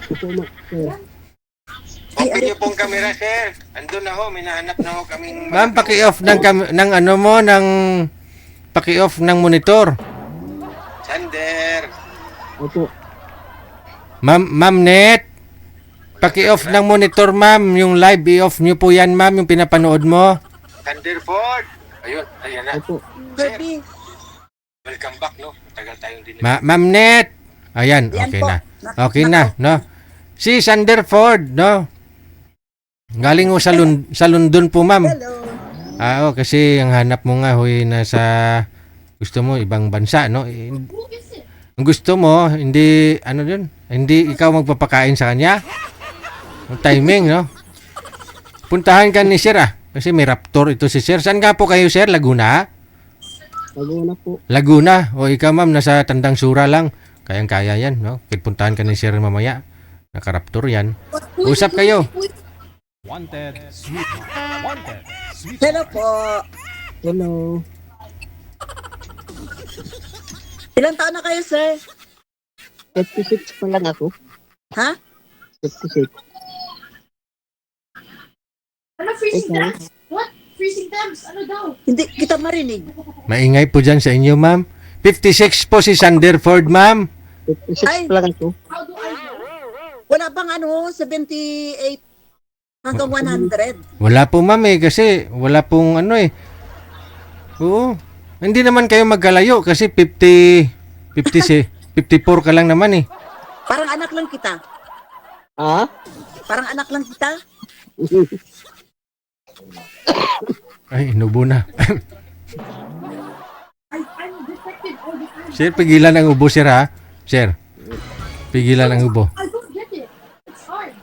Opo, sir. Open niyo pong camera, sir. Andun na ho, minahanap na ho kaming... Ma'am, paki-off ng ano mo, ng paki-off ng monitor. Sander. Opo. Ma'am Net, paki-off ng monitor, ma'am. Yung live, i-off niyo po yan, ma'am, yung pinapanood mo. Sanderford. Ayun, ayan na. Opo. Sir, welcome back, no? Tagal tayong din. Ma'am Net. Ayan, okay na. Okay na, no? Si Sanderford, no? Galing mo sa London po, ma'am. Hello. Kasi ang hanap mo nga, huy, nasa gusto mo ibang bansa, no? Ang gusto mo, hindi, ano yun? Hindi ikaw magpapakain sa kanya? Ang timing, no? Puntahan ka ni Sir, kasi may Raptor ito si Sir. Saan ka po kayo, Sir? Laguna? Laguna po. Laguna. O ikaw, ma'am, nasa Tandang Sura lang. Kayang-kaya yan, no? Puntahan ka ni Sir mamaya. Naka-Raptor yan. Usap kayo. Wanted, sweetheart. Wanted, sweetheart. Hello po. Hello. Ilang taon na kayo, sir? 56 pa lang ako. Ha? 56. Ano freezing Okay. temps? What? Freezing temps? Ano daw? Hindi kita marinig. Maingay po dyan sa inyo, ma'am. 56 po si Sanderford, ma'am. 56 Ay. pa lang ako. How do I know? Wala bang ano, 78 hanggang 100. Wala po, ma'am, kasi wala pong ano Oo. Hindi naman kayo magkalayo kasi 54 ka lang naman Parang anak lang kita. Ha? Parang anak lang kita. Ay, inubo na. I'm detected all the time. Sir, pigilan ang ubo, sir, ha? Sir, pigilan ang ubo. I don't get it. It's hard.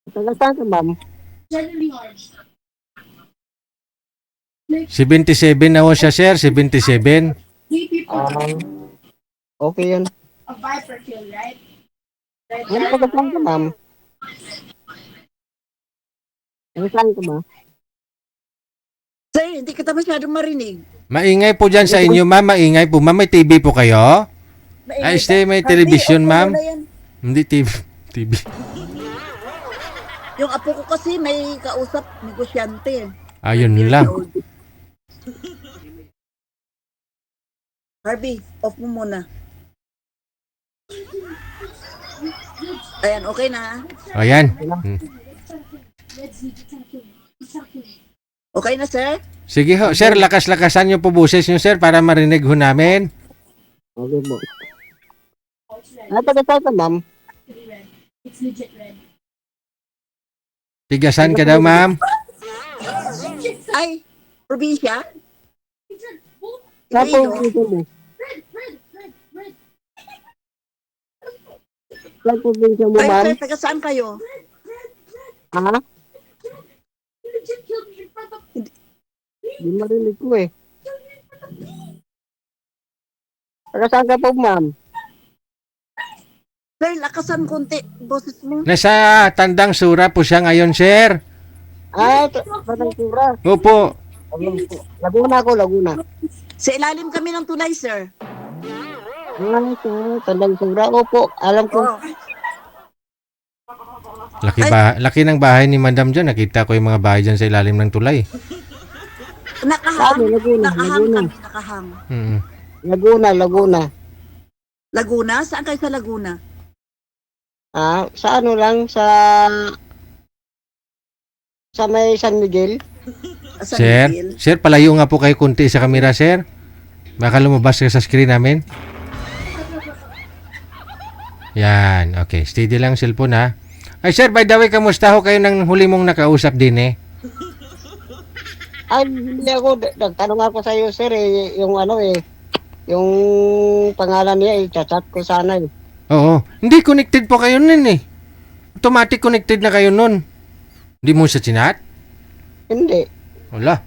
Tagal saan ka, ma'am? Genuinely hard. 77 na ho siya, sir. 77. 3 people. Okay yun. A viper kill, right? Right, Ano tagal saan ka, ma'am? Tagal saan ka ba? Sir, hindi kita masyadong marinig. Maingay po dyan sa inyo, ma'am. Maingay po, ma'am. May TV po kayo? Ay, stay, may television, ma'am. Hindi TV. TV. Yung apo ko kasi may kausap, negosyante. Ayun lang. Harvey, off mo muna. Ayan, okay na. Ayan. Okay na, sir? Sige ho. Sir, lakas-lakasan niyo po boses niyo, sir, para marinig ho namin. Okay po. Oh, it's red. Ano tagal saan ka, ma'am? It's red. It's legit red. Tigasan ka daw, ma'am. Ay, probinsya? It's red. Oh, Saan po Iloilo. dito mo? red, red, red, red. Saan po dito mo, Ay, ma'am? sir, taga saan kayo? Ha? You legit killed me in front of Di marinig ko eh. Tagal saan ka po, ma'am? Sir, lakasan konti. Boses mo. Nasa Tandang Sura po siya ngayon, sir. Batang Sura. Opo. Laguna ako, Laguna. Sa ilalim kami ng tulay, sir. Ito, Tandang Sura. Opo, alam ko. Oh. Laki ng bahay ni Madam dyan. Nakita ko yung mga bahay dyan sa ilalim ng tulay. Nakahang. Sabi, Laguna, Nakahang Laguna. kami, nakahang. Mm. Laguna. Laguna? Saan kayo sa Laguna? Sa ano lang, sa may San Miguel. San Sir, Miguel? sir, palayo nga po kayo kunti sa kamera, sir. Baka lumabas ka sa screen namin. Yan, okay. Steady lang cellphone, ha. Ay, sir, by the way, kamusta ho kayo nang huli mong nakausap din, Ay, hindi ako, nagtanong ako sa iyo, sir, yung ano yung pangalan niya, chat ko sana eh. Oo. Hindi connected po kayo nun, Automatic connected na kayo nun. Hindi mo siya chinat? Hindi. Wala.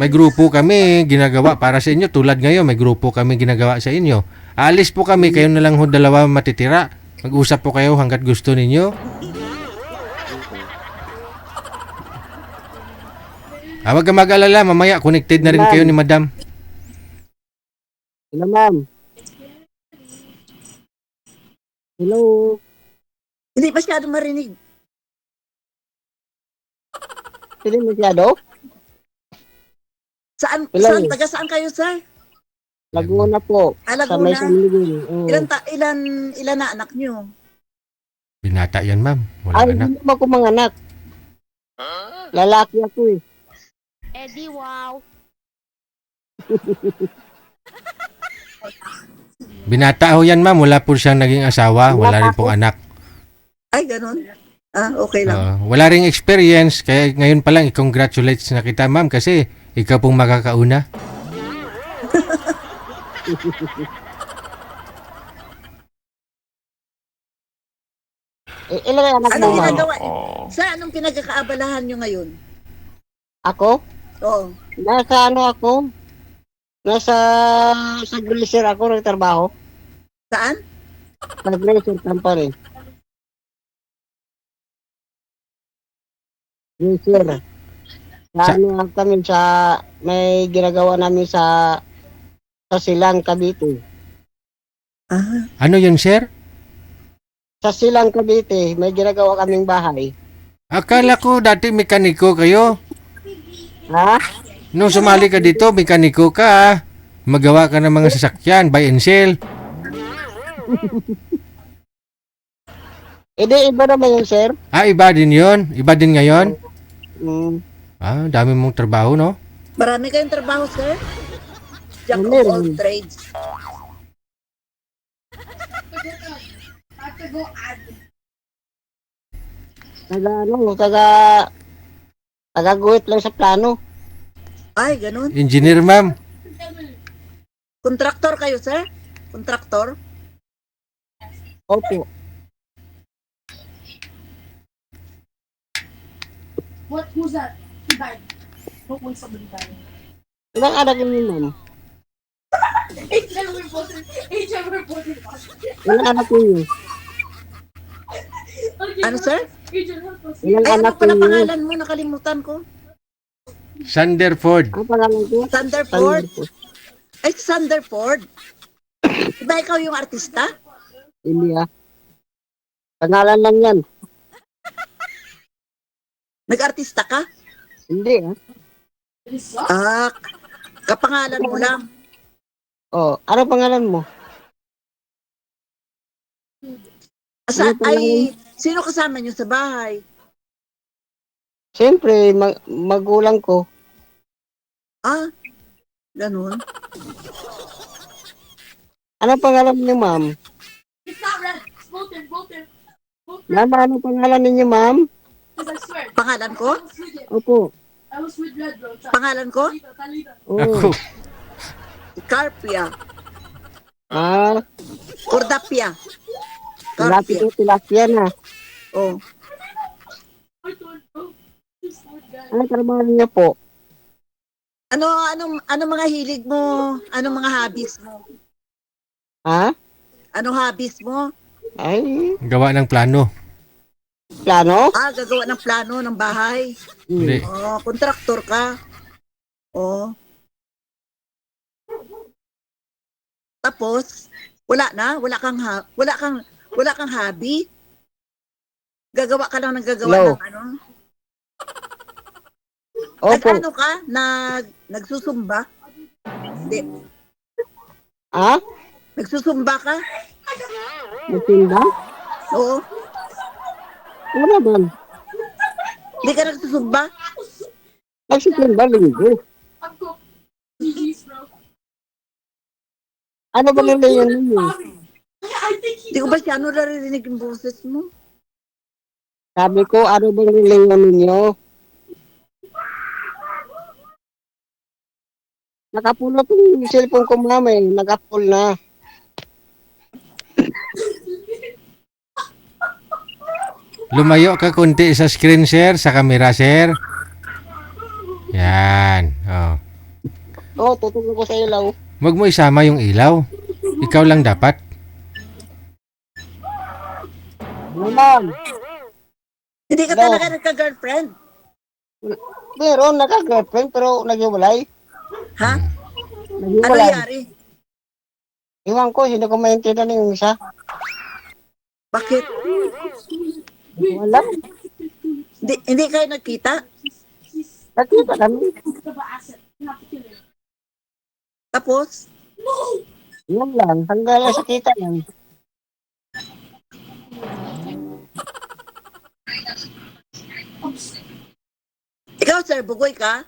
May grupo kami ginagawa para sa inyo. Tulad ngayon, may grupo kami ginagawa sa inyo. Alis po kami, kayo na lang ho dalawa matitira. Mag-usap po kayo hanggat gusto ninyo. Huwag ka mag-alala, mamaya connected na rin kayo ni Madam. Hello, ma'am. Hello. Hindi masyado marinig. Hindi masyado. Saan, Ilan? taga saan kayo, sir? Laguna po. Ah, Sa may Laguna. San Miguel. Oo. Ilan na anak nyo? Binata yan, ma'am. Wala Ay, anak. hindi mo ako mga anak. Lalaki ako eh. Eddie, wow. Binata ho yan, ma'am. Wala po siyang naging asawa. Wala rin pong anak. Ay, ganun. Ah, okay lang. Wala ring experience. Kaya ngayon pa lang, i-congratulates na kita, ma'am. Kasi ikaw pong makakauna. Ilan ang anak mo, Anong ma'am? ginagawa? Sir, anong pinagkakaabalahan nyo ngayon? Ako? Oo. Nasa ano ako? Nasa sa Glacier ako nagtrabaho. Saan? Sa Glacier Company. Glacier. Sa Sa- ano kami sa may ginagawa namin sa Silang Cavite. Ah, Ano yun, sir? Sa Silang Cavite, may ginagawa kaming bahay. Akala ko dati mekaniko kayo. Ha? Nung sumali ka dito, mekaniko ka. Ah. Magawa ka ng mga sasakyan, buy and sell. Iba naman yun, sir. Ah, iba din yun. Iba din ngayon. Mm. Ah, dami mong trabaho, no? marami kayong trabaho, sir? Jack of Meron. all trades. Taga guhit lang sa plano. Ay, ganun. Engineer, ma'am. Kontraktor kayo, sir? Kontraktor? Opo. Who's that? He died. Look when somebody died. Ilang anak niyo, ma'am? Agent reported. Agent reported. Ilang anak niyo? Okay, Ano, sir? Agent help us. Ilang Ay, ano anak pala niyo? pangalan mo? Nakalimutan ko. Sanderford. Ang pangalan ko? Thunderford. Ay, Thunderford. Diba ikaw yung artista? Hindi ah. Pangalan lang yan. Nag-artista ka? Hindi ah. Ah, kapangalan mo lang. Oh, ano pangalan mo? Asa, Ano pangalan? ay, sino kasama niyo sa bahay? Siyempre, magulang ko. Ah, ganun. Ano pangalan niyo, ma'am? It's not red. It's Bolton. Bolton. Bolton. Ma'am, ano pangalan ninyo, ma'am? Because I swear. Pangalan ko? I was with it. Opo. I was with red, bro. Pangalan ko? Talita, Talita. Oh. Ako. Carpia. Ah, Cordapia. tilapia Carpia. ko, tilapia na. Oh. I don't know. This one guy. Ano trabaho niyo po? Anong mga hilig mo? Anong mga hobbies mo? Ha? Anong hobbies mo? Ay, Gawa ng plano. plano? Ah, gagawa ng plano ng bahay. Hindi. Oh, kontraktor ka. Oh. Tapos, wala na? Wala kang hobby? Gagawa ka lang ng gagawa No. ng ano? Opo. Nag-ano ka? Nagsusumba? Hindi. Ha? Nagsusumba ka? Magtinda? Oo. Ano naman? Hindi ka nagsusumba? Nagsitinda, linggo. Ako. GG's, bro. Ano ba nila ninyo? I think he Hindi ko ba siya naririnig yung boses mo? Sabi ko, ano ba nila ninyo? Nakapulot yung cellphone ko, ma'am eh. Nakapul na. Lumayo ka konti sa screen, sir, sa camera, sir. Yan. Oh. Oo, tutulong ko sa ilaw. Huwag mo isama yung ilaw. Ikaw lang dapat. Ano, ma'am? Hindi ka No. talaga nagka-girlfriend? Meron, naka-girlfriend, pero naghiwalay. Ha? Ano Naghiwalay. nangyari? Iwan ko, hindi ko maintindihan yung isa. Bakit? Wala. Hindi kayo nagkita? Nakita kami. Tapos, Yan lang. Hanggang sa kita lang. ikaw sir, bugoy ka?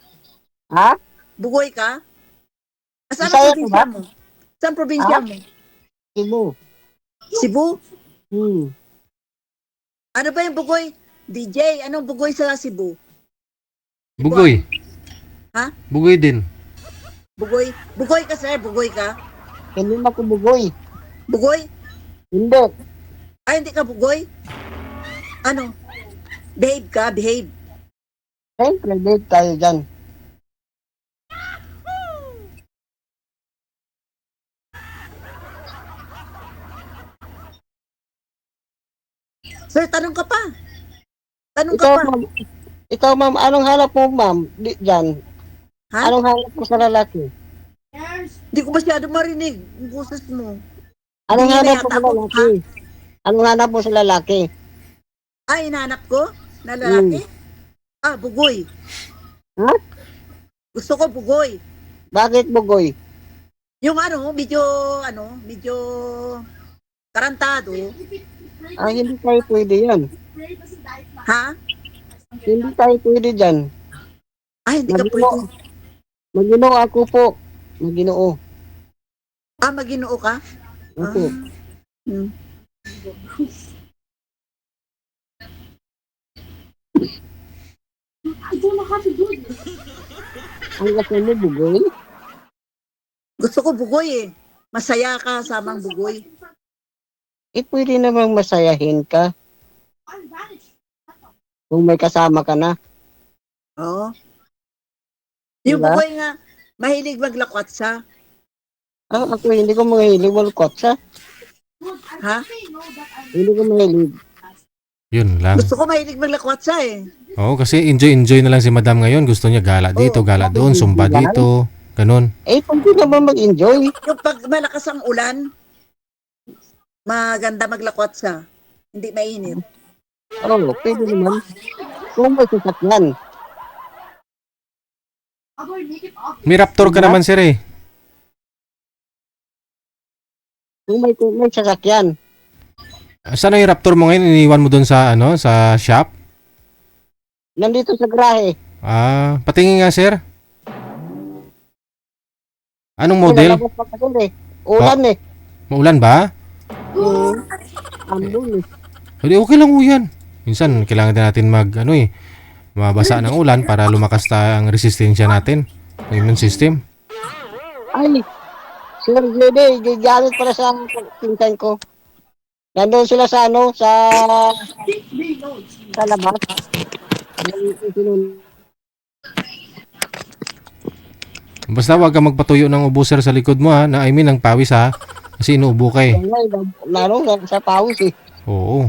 Ha? Bugoy ka? Saan Bisaya ang ka probinsya ba? mo? Saan probinsya Ah? mo? Cebu. Cebu? Hmm. Ano ba yung bugoy? DJ, anong bugoy sa Cebu? Bugoy. Ha? Bugoy din. Bugoy? Bugoy ka sir, bugoy ka? Hindi mo ako bugoy. Bugoy? Hindi. Ay, hindi ka bugoy? Ano? Behave ka, behave. Siyempre, date tayo dyan. Sir, tanong ka pa. Tanong ka Ikaw, pa. ma'am. Ikaw, ma'am, anong hanap mo, ma'am? Dyan. Ha? Anong hanap mo sa lalaki? Hindi ko masyado marinig yung boses mo. Anong Hindi hanap na mo yata sa ako, lalaki? Anong hanap mo sa lalaki? Ay, hinahanap ko na lalaki? Ah, bugoy. Ha? Gusto ko bugoy. Bakit bugoy? Yung medyo tarantado. Ah, hindi tayo pwede yan. Ha? Hindi tayo pwede dyan. Ay, hindi ka Maginoo. pwede. Maginoo ako po. Maginoo. Ah, maginoo ka? Ako. Hmm. I don't know how to do this. Ang kasi mo bugoy? Gusto ko bugoy eh. Masaya ka samang bugoy. Eh, pwede namang masayahin ka I'm vanished. kung may kasama ka na. Oo. Yung Diba? bugoy nga, mahilig maglakwat sa. Ah, ako hindi ko mahilig walkot sa. Dude, I Ha? actually know that I'm Hindi ko mahilig. Yun lang. Gusto ko mahilig maglakwat sa eh. Oo, kasi enjoy na lang si madam ngayon. Gusto niya gala dito, gala doon, sumba dito. Ganun. Eh, pwede naman mag-enjoy. Yung pag malakas ang ulan, maganda maglakwat sa. Hindi mainit. Oo, pwede naman. Kung may sasakyan. I'm going to make it off. May raptor ka naman, sir eh. Kung may sasakyan. Saan na yung raptor mo ngayon? Iniwan mo doon sa, sa shop? Nandito sa garahe. Ah, patingin nga, sir. Anong model? Lalabas pa kasi eh. Ulan eh. Maulan ba? Ambon eh. Hindi, okay lang ho yan. Minsan, kailangan din natin mabasa ng ulan para lumakas ang resistensya natin. Ang immune system. Ay, Sir Jede, gigamit para sa pinsan ko. Nandun sila sa sa labas. Basta wag ka magpatuyo ng ubo, sir, sa likod mo, ha. I mean, ng pawis, ha. Kasi inuubo ka eh. Lalo sa pawis eh. Oo.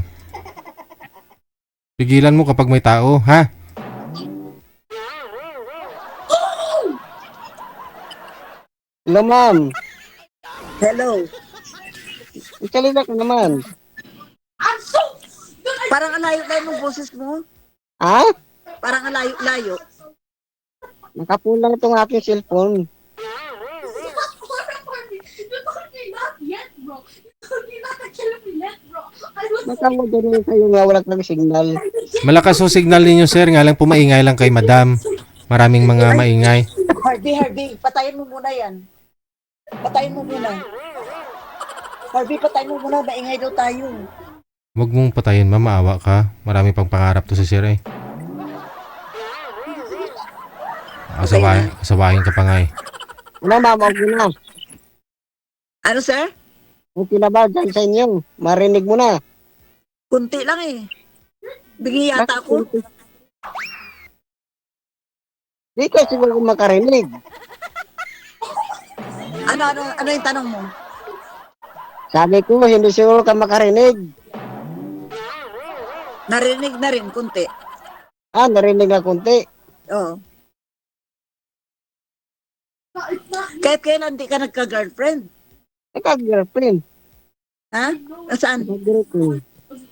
Pigilan mo kapag may tao, ha? Hello, ma'am. Hello. Isalita ka naman. I'm so. Parang ang layo-layo ng boses mo. Ha? Parang ang layo-layo. Nakapulang itong aking cellphone. You're not yet, bro. You're not killing me yet, bro. I was. Matawag din kayo nga wala ng signal. Malakas yung signal ninyo, sir. Nga lang pumaingay lang kay madam. Maraming mga maingay. Harvey, patayin mo muna yan. Patayin mo muna. Harvey, patayin mo muna. Maingay daw tayo. Huwag mong patayin, ma'am. Maawa ka. Marami pang pangarap to si sir, eh. Asawahin ka pa nga, eh. Ano, ma'am? Okay na. Ano, sir? Okay na ba dyan sa inyo? Marinig mo na. Kunti lang eh. Bingi yata ako. Di ka siguro makarinig. Ano yung tanong mo? Sabi ko, hindi siguro ka makarinig. Narinig na rin, kunti. Ah, narinig na konti. Oo. Kahit kailan di ka nagka-girlfriend? Naka-girlfriend. Ha? Nasaan? Naka-girlfriend.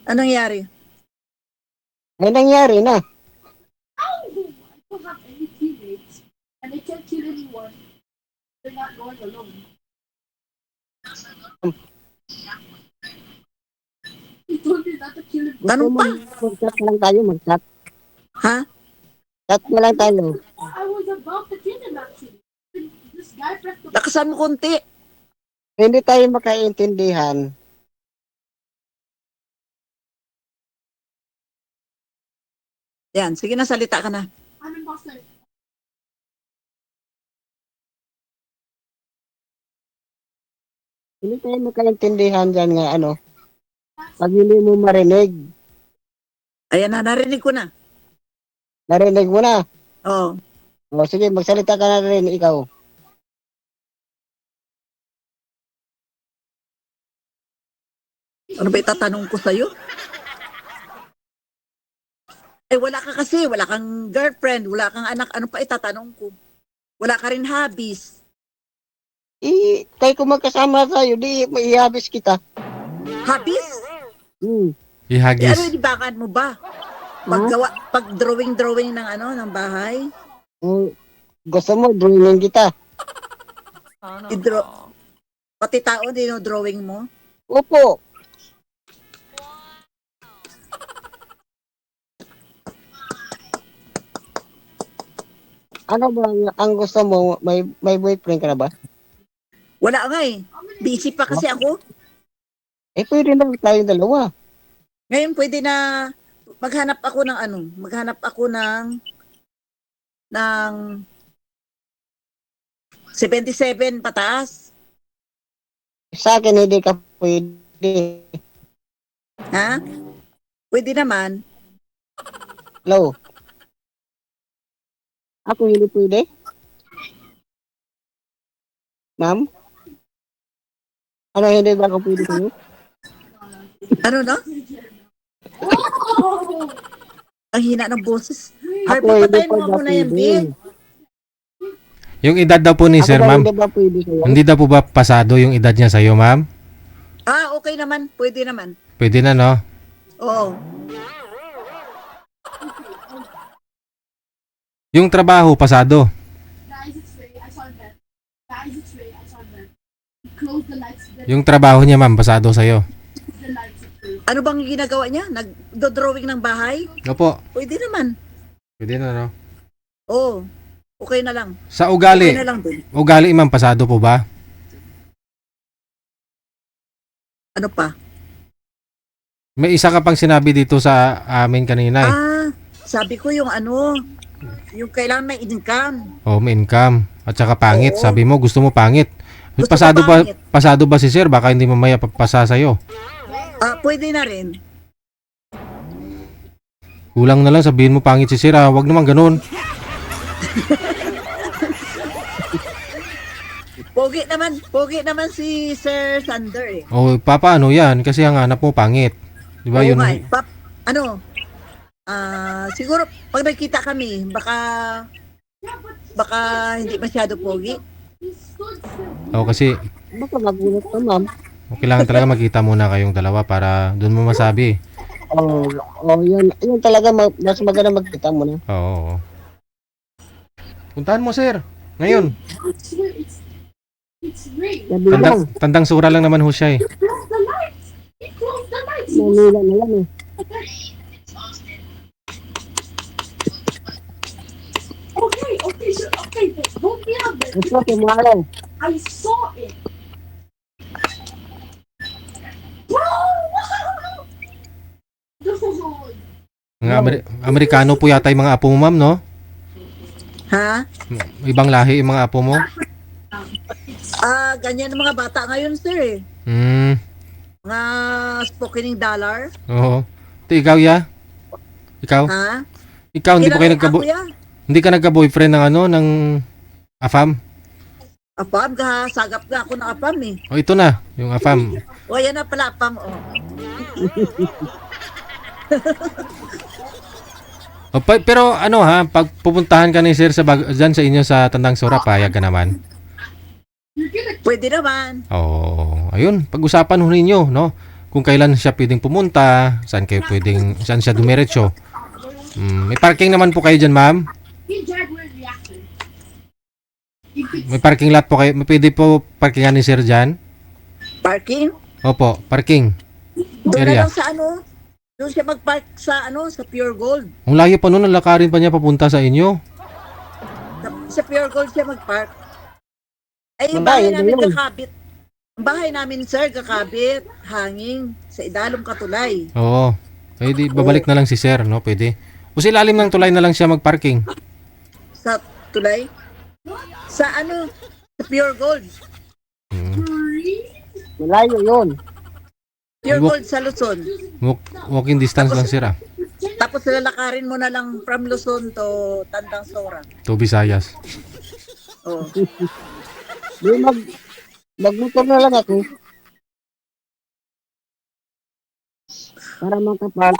Anong nangyari? May nangyari na. I don't have any teammates, and they can't kill anyone. They're not going alone. He told me not to kill him. Ganun pa? Mag-chat na lang tayo, mag-chat. Ha? Chat na lang tayo. I was about to kill him actually. This guy pressed the Lakasan mo konti. Hindi tayo makaintindihan. Yan, sige na, salita ka na. I'm imposter. Hindi tayo makaintindihan dyan nga ano. Pag hindi mo marinig, Ayan na, narinig ko na. narinig mo na. Oo. O sige, magsalita ka na rin ikaw. Ano ba itatanong ko sa'yo? Eh, wala ka kasi. Wala kang girlfriend. Wala kang anak. Ano pa itatanong ko? Wala ka rin hobbies. Tayo kung magkasama tayo, di maihabis kita. Hobbies? Eh, ano Ihagis. inibakan mo ba? Paggawa, pag-drawing ng ano, ng bahay? Gusto mo, drawing kita. Pati tao, dino-drawing mo? Opo. Ano ba ang gusto mo? May boyfriend ka na ba? Wala nga eh. Busy pa kasi ako. Eh, pwede na tayong dalawa. Ngayon pwede na maghanap ako ng ano, maghanap ako ng 77 pataas. Sa akin, hindi ka pwede. Ha? Pwede naman. Hello? Ako hindi pwede? Ma'am? Ano, hindi ba ako pwede sa'yo? Ano no? Ang hina ng boses. Harvey, Ako hindi patayin pa mo ba muna yan, pwede? Bill. Yung edad daw po ni Ako sir, ba ma'am. hindi ba pwede sa'yo? Hindi daw po ba pasado yung edad niya sa'yo, ma'am? Ah, okay naman. Pwede naman. Pwede na, no? Oo. Yung trabaho, pasado. Guys, it's Ray. I saw that. Guys, it's Ray. I saw that. Close the lights. Yung trabaho niya, ma'am, pasado sa'yo. The lights. It's Ray. Ano bang ginagawa niya? Nag-drawing ng bahay? Opo. Pwede naman. Pwede na, no? Oo. Okay na lang. Sa Okay ugali. na lang din. Ugali, ma'am, pasado po ba? Ano pa? May isa ka pang sinabi dito sa amin kanina eh. Ah, sabi ko yung ano, yung kailangan may income. Oh, may income. At saka pangit. Oo. Sabi mo, gusto mo pangit. Gusto Pasado ko pangit. pasado ba si sir? Baka hindi mamaya papasa sa'yo. Ah, pwede na rin. Kulang na lang sabihin mo pangit si sir. Ah. Huwag naman ganun. Pogi naman si Sir Sander eh. O, papaano yan? Kasi ang hanap mo pangit. Di ba Oo yun? nga eh. Siguro pag nagkita kami, baka hindi masyado pogi. He stood still. O, kasi Baka magulat ka, ma'am. kailangan talaga magkita muna kayong dalawa para doon mo masabi. Oh, yun talaga, mas maganda magkita mo na. Oo. Puntahan mo sir. Ngayon. It's Ray. It's Ray. Sabi lang, Tandang sura lang naman ho siya eh. Close the lights. He closed the lights. nanila na yan eh. Okay, sure. Okay, don't be out there. Gusto ko mo I saw it. Bro! Mga Amerikano po yata yung mga apo mo ma'am, no? Ha? Ibang lahi yung mga apo mo. Ah, ganyan ang mga bata ngayon, sir eh. Mga spokening dollar. Oo. Ito, ikaw ya? Ikaw? Ha? Ikaw, hindi pa kayo Ako yan. hindi ka nagka-boyfriend ng ano, ng AFAM? Apam, sagap nga ako ng apam eh. O, ito na, yung AFAM. O, yan na pala apam, oh. O, pero ano ha, pag pupuntahan ka ni sir dyan sa inyo sa Tandang Sura, payag ka naman. Pwede naman. Oo, ayun, pag-usapan ho ninyo, no? kung kailan siya pwedeng pumunta, saan siya dumiretso. May parking naman po kayo dyan, ma'am? In January reactor. You could May parking lot po kayo? May pwede po parkingan ni sir dyan? Parking? Opo, parking. Doon Area. na lang sa ano? Doon siya mag-park sa ano? Sa Pure Gold. Ang layo pa nun, nalakarin pa niya papunta sa inyo. Sa Pure Gold siya mag-park. Ay, yung Babae, bahay namin yun. kakabit. Ang bahay namin, sir, kakabit. Hanging. Sa Idalong Katulay. Oo. Eh di, babalik na lang si sir, no? Pwede. O sa ilalim ng tulay na lang siya magparking. Sa Tulay. Sa ano? Sa Pure Gold. Malayo yun. Pure Walk- Gold sa Luzon. Walking distance lang sir, ah. Tapos lalakarin mo na lang from Luzon to Tandang Sora. To Visayas. Oh. Di magmotor na lang ako. Para makapark.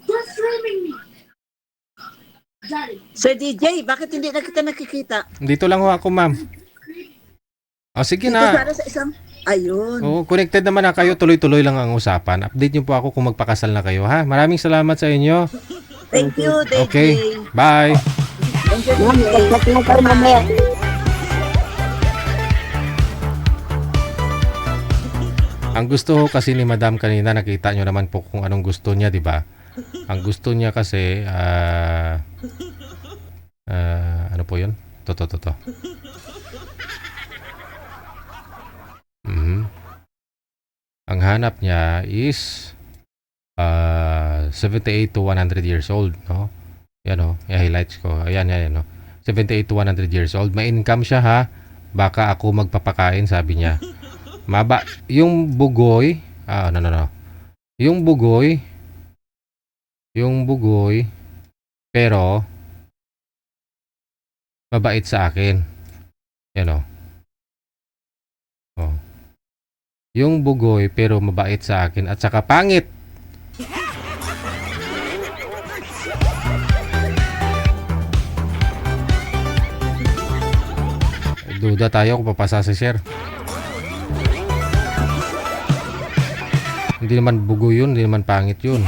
They're framing me. Daddy. Sir DJ, bakit hindi na kita nakikita? Dito lang ho ako, ma'am. O sige Dito na. sana sa isang... Ayun. Oo, connected naman na kayo. Tuloy-tuloy lang ang usapan. Update niyo po ako kung magpakasal na kayo, ha? Maraming salamat sa inyo. Thank you, DJ. Okay. Bye. Thank you, Ma'am, DJ. magpapalak na tayo mamaya. Ang gusto ho kasi ni Madam kanina, nakita nyo naman po kung anong gusto niya, di ba? Ang gusto niya kasi, ano po yun? To. Ang hanap niya is 78 to 100 years old, no? Yan o, i-highlights ko. Ayan, no? 78 to 100 years old. May income siya, ha? Baka ako magpapakain, sabi niya. Yung bugoy, no. Yung bugoy, pero mabait sa akin. Yan o. Oh. Yung bugoy, pero mabait sa akin at saka pangit. Duda tayo kung papasa si sir. Hindi naman bugoy yun, hindi naman pangit yun.